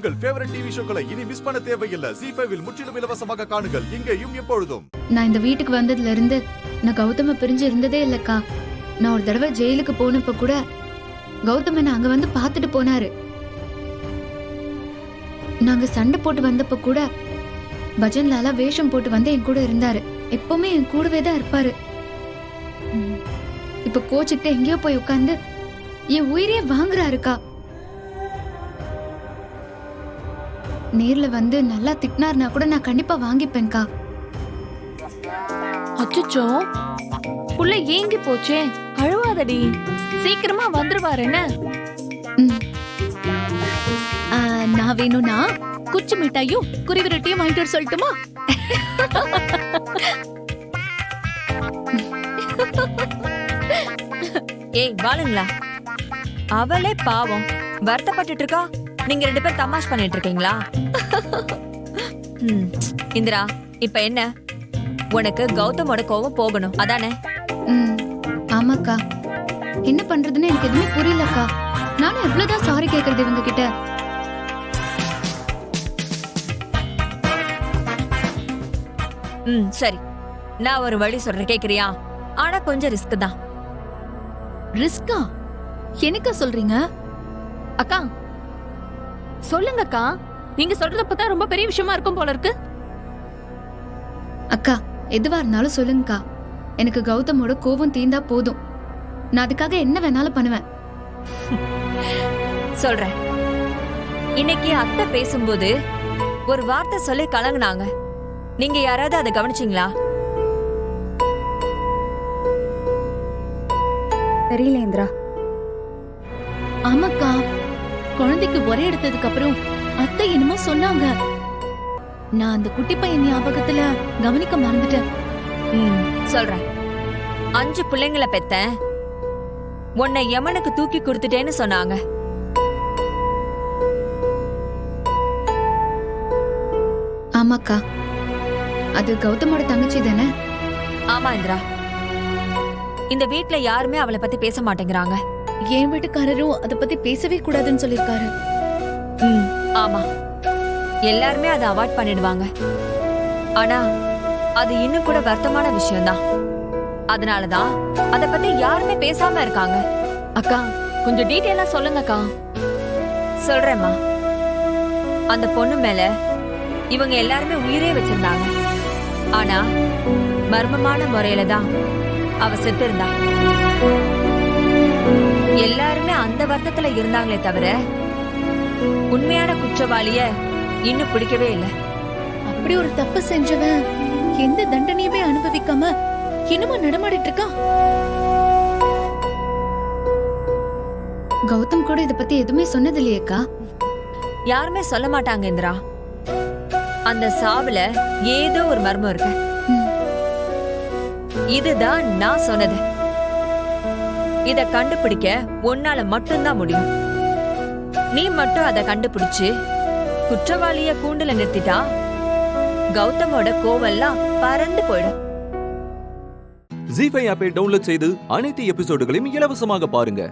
உங்கள் favourite TV ஷோக்களை இனி miss பண்ண தேவையில்லை. ZEE5 இல் முற்றிலும் இலவசமாக காணுங்கள். இங்கேயும் எப்பொழுதும். நான் இந்த வீட்டுக்கு வந்ததுல இருந்து நான் கௌதம பிரிஞ்சு இருந்ததே இல்லக்கா. நான் ஒரு தடவை ஜெயிலுக்கு போனப்ப கூட கௌதம அங்க வந்து பாத்துட்டு போனாரு. நாங்க சண்டை போட்டு வந்தப்ப கூட பஜன்லால வேஷம் போட்டு வந்து என் கூட இருந்தாரு. எப்பவுமே என் கூடவே தான் இருப்பாரு. இப்ப கோச்சுக்கிட்ட எங்கேயோ போய் உட்கார்ந்து என் உயிரையே வாங்குறாருக்கா. நேர்ல வந்து நல்லா திட்டினார்னா கூட நான் கண்டிப்பா வாங்கிப்பேன்க்கா. அச்சச்சோ, புள்ள ஏங்கி போச்சே. அழுவாதடி, சீக்கிரமா வந்துருவாரு. என்ன நான் வேணும்னா குச்சி மிட்டாயும் குருவிரட்டியும் வாங்கிட்டு வர சொல்லட்டுமா? ஏய் வாளுங்களா, அவளே பாவம் வருத்தப்பட்டு இருக்கா. நீங்க 2 பேரும் தமாஷ் பண்ணிட்டு இருக்கீங்களா? இந்திரா, இப்ப என்ன, உனக்கு கௌதமோட கோவம் போகணும் அதானே? ஆமாக்கா, என்ன பண்றதுன்னு எனக்கு எதுவுமே புரியலக்கா. நானும் எவ்வளவுதான் சாரி கேக்குறது இவங்க கிட்ட. சரி, நான் ஒரு வழி சொல்றேன், கேக்குறியா? ஆனா கொஞ்சம் ரிஸ்க் தான். ரிஸ்கா? என்னக்கா சொல்றீங்க? அக்கா சொல்லுங்க அக்கா, நீங்க சொல்றத பார்த்தா ரொம்ப பெரிய விஷயமா இருக்கும் போல இருக்கு. அக்கா, எதுவா இருந்தாலும் சொல்லுங்கக்கா. எனக்கு கௌதமோட கோவம் தீந்தா போதும். நான் அதுக்காக என்ன வேணாலும் பண்ணுவேன். சொல்றேன். இன்னைக்கு அத்தை பேசும்போது ஒரு வார்த்தை சொல்லி கலங்குனாங்க. நீங்க யாராவது அதை கவனிச்சீங்களா? தெரியல இந்திரா. ஆமாக்கா, குழந்தைக்கு ஒரே எடுத்ததுக்கு அப்புறம் அத்தை என்னமோ சொன்னாங்க. நான் அந்த குட்டி பையன் ஞாபகத்துல கவனிக்க மறந்துட்டேன். சொல்றேன். 5 பிள்ளைங்களை பெத்தேன், உன்னை யமனுக்கு தூக்கி கொடுத்துட்டேன்னு சொன்னாங்க. ஆமாக்கா, அது கௌதமோட தங்கச்சி தானே? ஆமா இந்திரா, இந்த வீட்ல யாருமே அவளை பத்தி பேச மாட்டேங்கிறாங்க. என் வீட்டுக்காரரும் அத பத்தி பேசவே கூடாதுன்னு சொல்லிருக்காரு. ஆமா, எல்லாருமே அதை அவாய்ட் பண்ணிடுவாங்க. ஆனா அது இன்னும் கூட வருத்தமான விஷயம்தான். அதனாலதான் அத பத்தி யாருமே பேசாம இருக்காங்க. அக்கா, கொஞ்சம் டீட்டெயிலா சொல்லுங்க அக்கா. சொல்றேம்மா. அந்த பொண்ணு மேல இவங்க எல்லாருமே உயிரே வச்சிருந்தாங்க. ஆனா மர்மமான முறையில தான் அவ செத்து இருந்தா. எல்லாருமே அந்த வருத்தத்துல இருந்தாங்களே தவிர உண்மையான குற்றவாளிய இன்னும் பிடிக்கவே இல்லை. அப்படி ஒரு தப்பு செஞ்சவன் எந்த தண்டனையுமே அனுபவிக்காம இன்னுமா நடமாடிட்டு இருக்கா? கௌதம் கூட இத பத்தி எதுவுமே சொன்னது இல்லையேக்கா. யாருமே சொல்ல மாட்டாங்க இந்திரா. அந்த சாவுல ஏதோ ஒரு மர்மம் இருக்கு. இதுதான் நான் சொன்னது. இத கண்டுபிடிக்க உன்னால மட்டும்தான் முடியும். நீ மட்டும் அதை கண்டுபிடிச்சு குற்றவாளிய கூண்டுல நிறுத்திட்டா கௌதமோட கோவெல்லாம் பறந்து போயிடும். ZEE5 ஆப்பை டவுன்லோட் செய்து அனைத்து எபிசோடுகளையும் இலவசமாக பாருங்க.